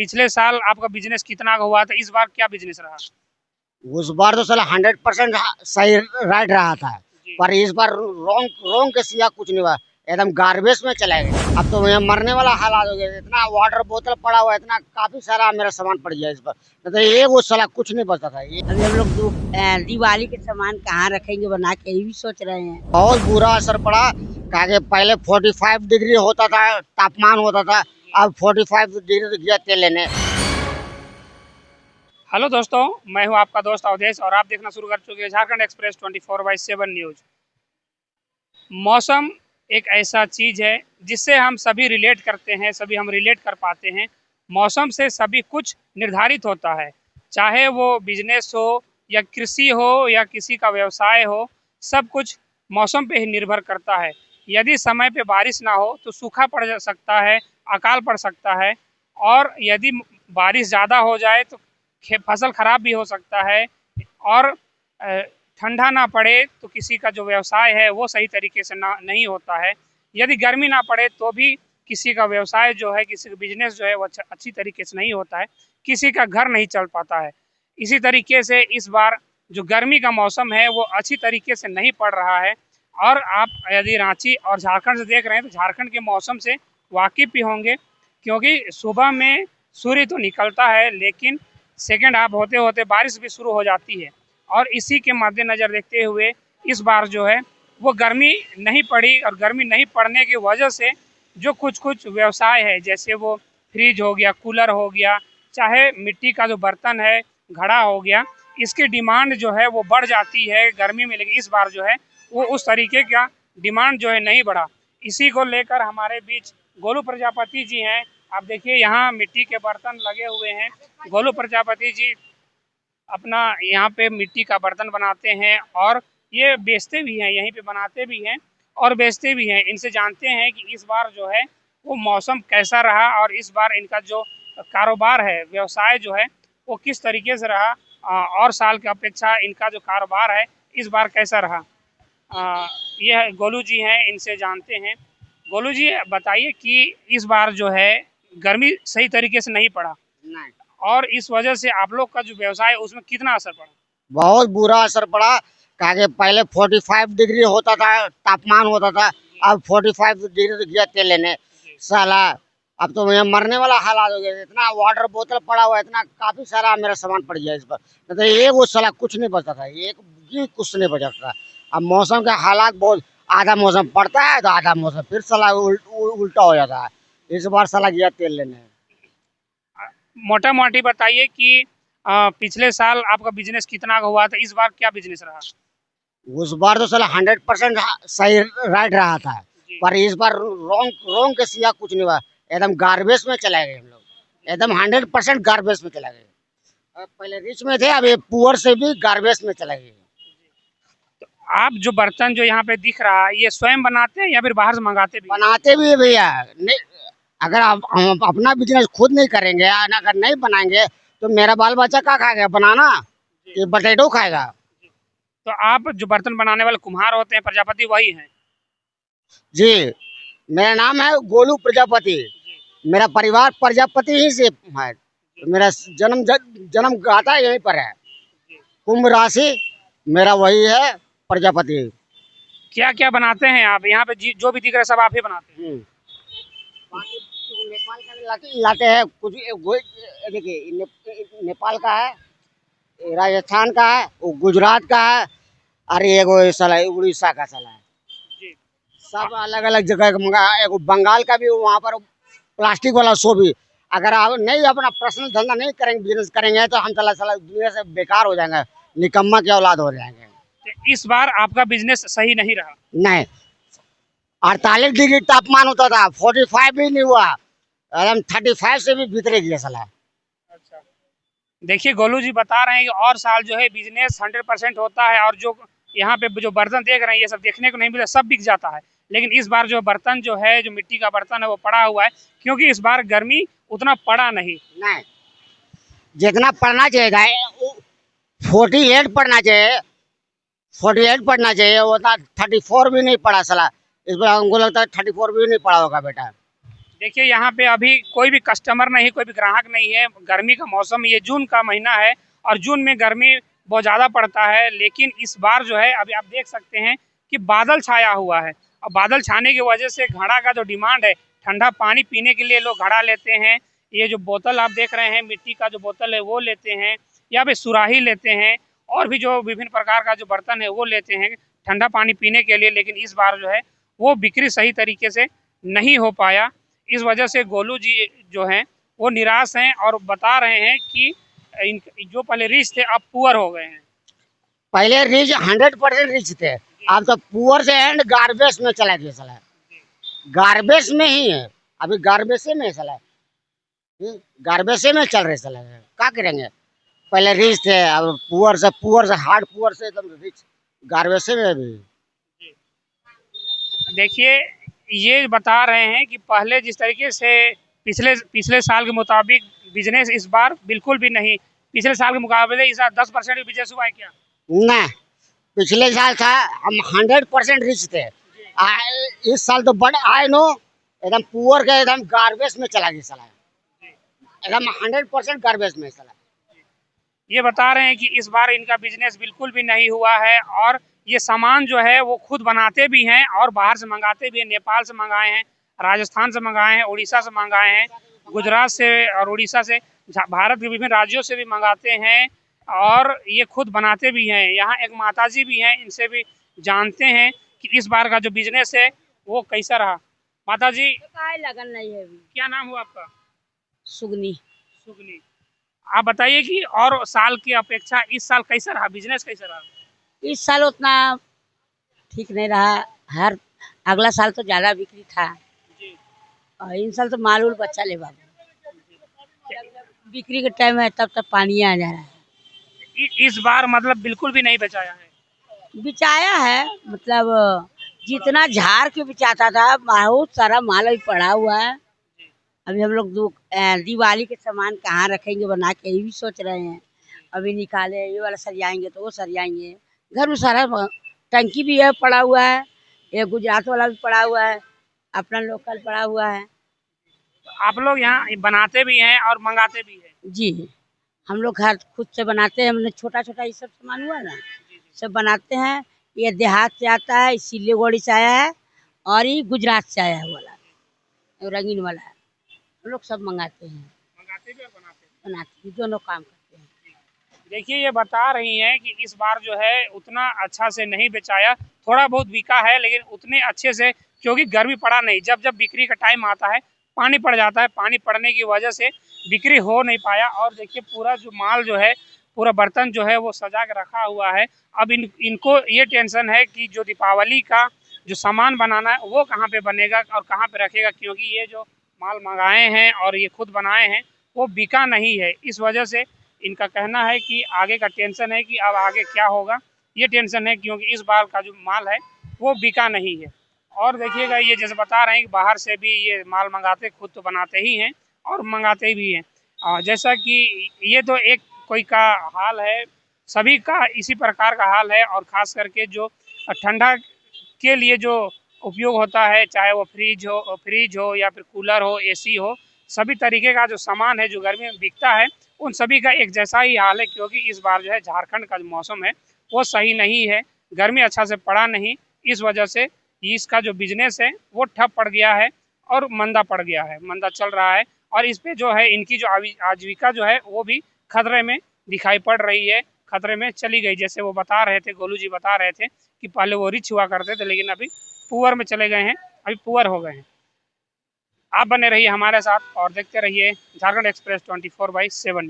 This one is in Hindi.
पिछले साल आपका बिजनेस कितना का हुआ था, इस बार क्या बिजनेस रहा? उस बार तो साला 100% सही राइट रहा था, जी। पर इस बार रोंग रोंग के सिया कुछ नहीं हुआ, एकदम गार्बेज में चला गया। अब तो मैं मरने वाला हालात हो गया। इतना वाटर बोतल पड़ा हुआ है, इतना काफी सारा मेरा सामान पड़ गया इस बार। नहीं तो ये वो साला कुछ नहीं बचता था। अभी हम लोग दिवाली के सामान कहाँ रखेंगे बना के, यही भी सोच रहे हैं। बहुत बुरा असर पड़ा। कहा पहले 45 डिग्री होता था, तापमान होता था, अब 45 डिग्री गया तेल लेने। हेलो दोस्तों, मैं हूं आपका दोस्त अवधेश और आप देखना शुरू कर चुके हैं झारखंड एक्सप्रेस 24/7 न्यूज। मौसम एक ऐसा चीज़ है जिससे हम सभी रिलेट करते हैं, सभी हम रिलेट कर पाते हैं। मौसम से सभी कुछ निर्धारित होता है, चाहे वो बिजनेस हो या कृषि हो या किसी का व्यवसाय हो, सब कुछ मौसम पे ही निर्भर करता है। यदि समय पे बारिश ना हो तो सूखा पड़ सकता है, अकाल पड़ सकता है, और यदि बारिश ज़्यादा हो जाए तो फसल खराब भी हो सकता है, और ठंडा ना पड़े तो किसी का जो व्यवसाय है वो सही तरीके से नहीं होता है। यदि गर्मी ना पड़े तो भी किसी का व्यवसाय जो है, किसी का बिजनेस जो है वो अच्छी तरीके से नहीं होता है, किसी का घर नहीं चल पाता है। इसी तरीके से इस बार जो गर्मी का मौसम है वो अच्छी तरीके से नहीं पड़ रहा है। और आप यदि रांची और झारखंड से देख रहे हैं तो झारखंड के मौसम से वाकिफ़ भी होंगे, क्योंकि सुबह में सूर्य तो निकलता है लेकिन सेकेंड हाफ होते होते बारिश भी शुरू हो जाती है। और इसी के मद्देनज़र देखते हुए इस बार जो है वो गर्मी नहीं पड़ी, और गर्मी नहीं पड़ने की वजह से जो कुछ व्यवसाय है, जैसे वो फ्रिज हो गया, कूलर हो गया, चाहे मिट्टी का जो बर्तन है, घड़ा हो गया, इसकी डिमांड जो है वो बढ़ जाती है गर्मी में। लेकिन इस बार जो है वो उस तरीके का डिमांड जो है नहीं बढ़ा। इसी को लेकर हमारे बीच गोलू प्रजापति जी हैं। आप देखिए यहाँ मिट्टी के बर्तन लगे हुए हैं। गोलू प्रजापति जी अपना यहाँ पे मिट्टी का बर्तन बनाते हैं और ये बेचते भी हैं, यहीं पे बनाते भी हैं और बेचते भी हैं। इनसे जानते हैं कि इस बार जो है वो मौसम कैसा रहा और इस बार इनका जो कारोबार है, व्यवसाय जो है वो किस तरीके से रहा, और साल की अपेक्षा इनका जो कारोबार है इस बार कैसा रहा। ये गोलू जी हैं, इनसे जानते हैं। गोलू जी बताइए कि इस बार जो है गर्मी सही तरीके से नहीं पड़ा, नहीं, और इस वजह से आप लोग का जो व्यवसाय है उसमें कितना असर पड़ा? बहुत बुरा असर पड़ा। कहा पहले 45 डिग्री होता था, तापमान होता था, अब 45 डिग्री गया तेल लेने। साला अब तो मैं मरने वाला हालात हो गया। इतना वाटर बोतल पड़ा हुआ है, इतना काफी सारा मेरा सामान पड़ गया इस पर। नहीं तो ये वो साला कुछ नहीं बचता था, एक भी कुछ नहीं बचा था। अब मौसम के हालात बहुत, आधा मौसम पड़ता है तो आधा मौसम फिर साला उल्टा हो जाता है। इस बार साला गया तेल लेने। मोटा मोटी बताइए कि पिछले साल आपका बिजनेस कितना का हुआ था, इस बार क्या बिजनेस रहा? उस बार तो साला 100% सही राइट रहा था, पर इस बार रोंग रोंग के सिया कुछ नहीं हुआ, एकदम गार्बेज में चला गए हम लोग, एकदम 100% गार्बेज में चला गए। पहले रिच में थे, अब ये पुअर से भी गार्बेज में चला गए। तो आप जो बर्तन जो यहाँ पे दिख रहा है ये स्वयं बनाते हैं या फिर बाहर से मंगाते भी? बनाते भी है भैया। नहीं, अगर हम अपना बिजनेस खुद नहीं करेंगे, अगर नहीं बनाएंगे तो मेरा बाल बच्चा क्या खाएगा? बनाना ये बटेटो खाएगा। तो आप जो बर्तन बनाने वाले कुम्हार होते हैं, प्रजापति, वही हैं? जी, मेरा नाम है गोलू प्रजापति। मेरा परिवार प्रजापति ही से है। मेरा जन्म गाता यहीं पर है। कुंभ राशि मेरा वही है, प्रजापति। क्या क्या बनाते हैं आप यहाँ पे? जो भी दिख रहा है सब आप ही बनाते हैं? नेपाल का भी लाते हैं कुछ। देखिए नेपाल का है, राजस्थान का है, वो गुजरात का है, अरे एगो साला उड़ीसा का साला है। जी। सब अलग अलग जगह का मंगा। एगो बंगाल का भी वहाँ पर प्लास्टिक वाला शो भी। अगर आप नहीं अपना पर्सनल धंधा नहीं करेंगे, बिजनेस करेंगे तो हम साला दुनिया से बेकार हो जाएंगे, निकम्मा के औलाद हो जाएंगे। तो इस बार आपका बिजनेस सही नहीं रहा? नहीं, 48 डिग्री तापमान होता था, 45 भी नहीं हुआ, एकदम 35 से भी भीतरे गया साला। अच्छा, देखिए गोलू जी बता रहे हैं कि और साल जो है बिजनेस 100% होता है, और जो यहाँ पे जो बर्तन देख रहे हैं ये सब देखने को नहीं मिला, सब बिक जाता है। लेकिन इस बार जो बर्तन जो है, जो मिट्टी का बर्तन है वो पड़ा हुआ है, क्योंकि इस बार गर्मी उतना पड़ा नहीं। नहीं, जितना पढ़ना चाहिए था 48 पढ़ना चाहिए, 48 पढ़ना चाहिए, वो था 34 भी नहीं पढ़ा साला। इस बार हमको लगता है 34 भी नहीं पढ़ा होगा बेटा। देखिए यहाँ पे अभी कोई भी कस्टमर नहीं, कोई भी ग्राहक नहीं है। गर्मी का मौसम, ये जून का महीना है और जून में गर्मी बहुत ज़्यादा पड़ता है, लेकिन इस बार जो है अभी आप देख सकते हैं कि बादल छाया हुआ है और बादल छाने की वजह से घड़ा का जो डिमांड है, ठंडा पानी पीने के लिए लोग घड़ा लेते हैं। ये जो बोतल आप देख रहे हैं, मिट्टी का जो बोतल है वो लेते हैं, या फिर सुराही लेते हैं, और भी जो विभिन्न प्रकार का जो बर्तन है वो लेते हैं ठंडा पानी पीने के लिए। लेकिन इस बार जो है वो बिक्री सही तरीके से नहीं हो पाया। इस वजह से गोलू जी जो हैं वो निराश हैं और बता रहे हैं कि जो पहले रिच थे अब पुअर हो गए हैं। पहले रिच 100% रिच थे, अब तो पुअर से एंड गार्बेज में चला गया साला। गार्बेज में ही है, अभी गार्बेज में है साला, गार्बेज में चल रहे साला। क्या करेंगे, पहले रिच थे अब पुअर से हार्ड पुअर से एकदम रिच गार्बेज में अभी। देखिए ये बता रहे हैं कि पहले जिस तरीके से पिछले साल के मुताबिक बिजनेस इस बार बिल्कुल भी नहीं, पिछले साल के मुकाबले इस बार 10% भी बिजनेस हुआ है क्या? नहीं, पिछले साल था हम 100% रिच थे, इस साल तो बड़े आए नो एकदम पुअर के एकदम गार्बेज में चला गया साला, एकदम 100% गार्बेज में साला। ये बता रहे हैं कि इस बार इनका बिजनेस बिल्कुल भी नहीं हुआ है और ये सामान जो है वो खुद बनाते भी हैं और बाहर से मंगाते भी हैं। नेपाल से मंगाए हैं, राजस्थान से मंगाए हैं, उड़ीसा से मंगाए हैं, गुजरात से और उड़ीसा से, भारत के विभिन्न राज्यों से भी मंगाते हैं और ये खुद बनाते भी हैं। यहाँ एक माताजी भी हैं, इनसे भी जानते हैं कि इस बार का जो बिजनेस है वो कैसा रहा। माताजी लगन नहीं है अभी। क्या नाम हुआ आपका? सुगनी। सुगनी। आप बताइए कि और साल की अपेक्षा इस साल कैसा रहा, बिजनेस कैसा रहा? इस साल उतना ठीक नहीं रहा, हर अगला साल तो ज्यादा बिक्री था जी। और इन साल तो माल उल बच्चा ले बाबू, बिक्री के टाइम है तब तक पानी आ जा रहा है। इस बार मतलब बिल्कुल भी नहीं बचाया है? बिचाया है, मतलब जितना झाड़ के बिचाता था बहुत सारा माल अभी पड़ा हुआ है। अभी हम लोग दिवाली के सामान कहाँ रखेंगे बना के, ये भी सोच रहे हैं। अभी निकाले ये वाला सरियाएंगे तो वो सरियाएंगे, घर में सारा टंकी भी है पड़ा हुआ है, ये गुजरात वाला भी पड़ा हुआ है, अपना लोकल पड़ा हुआ है। आप लोग यहाँ बनाते भी हैं और मंगाते भी हैं? जी, हम लोग घर खुद से बनाते हैं, हमने छोटा छोटा ये सब सामान हुआ ना सब बनाते हैं। ये देहात से आता है, सिलीगुड़ी से आया है और ये गुजरात से आया है वाला, रंगीन वाला है। हम लोग सब मंगाते हैं, मंगाते भी और बनाते भी, दोनों काम करते हैं। देखिए ये बता रही हैं कि इस बार जो है उतना अच्छा से नहीं बेचाया, थोड़ा बहुत बिका है लेकिन उतने अच्छे से, क्योंकि गर्मी पड़ा नहीं। जब जब बिक्री का टाइम आता है पानी पड़ जाता है, पानी पड़ने की वजह से बिक्री हो नहीं पाया। और देखिए पूरा जो माल जो है, पूरा बर्तन जो है वो सजा के रखा हुआ है। अब इनको ये टेंशन है कि जो दीपावली का जो सामान बनाना है वो कहाँ पे बनेगा और कहाँ पे रखेगा, क्योंकि ये जो माल मंगाए हैं और ये खुद बनाए हैं वो बिका नहीं है। इस वजह से इनका कहना है कि आगे का टेंशन है कि अब आगे क्या होगा, ये टेंशन है, क्योंकि इस बार का जो माल है वो बिका नहीं है। और देखिएगा ये जैसे बता रहे हैं कि बाहर से भी ये माल मंगाते, खुद तो बनाते ही हैं और मंगाते भी हैं। जैसा कि ये तो एक कोई का हाल है, सभी का इसी प्रकार का हाल है। और ख़ास करके जो ठंडा के लिए जो उपयोग होता है, चाहे वो फ्रिज हो या फिर कूलर हो, एसी हो, सभी तरीके का जो सामान है जो गर्मी में बिकता है उन सभी का एक जैसा ही हाल है। क्योंकि इस बार जो है झारखंड का जो मौसम है वो सही नहीं है, गर्मी अच्छा से पड़ा नहीं, इस वजह से इसका जो बिजनेस है वो ठप पड़ गया है और मंदा पड़ गया है, मंदा चल रहा है। और इस पे जो है इनकी जो आजीविका जो है वो भी खतरे में दिखाई पड़ रही है, खतरे में चली गई। जैसे वो बता रहे थे, गोलू जी बता रहे थे कि पहले वो रिच हुआ करते थे लेकिन अभी पुअर में चले गए हैं, अभी पुअर हो गए हैं। आप बने रहिए हमारे साथ और देखते रहिए झारखंड एक्सप्रेस 24/7 न्यूज़।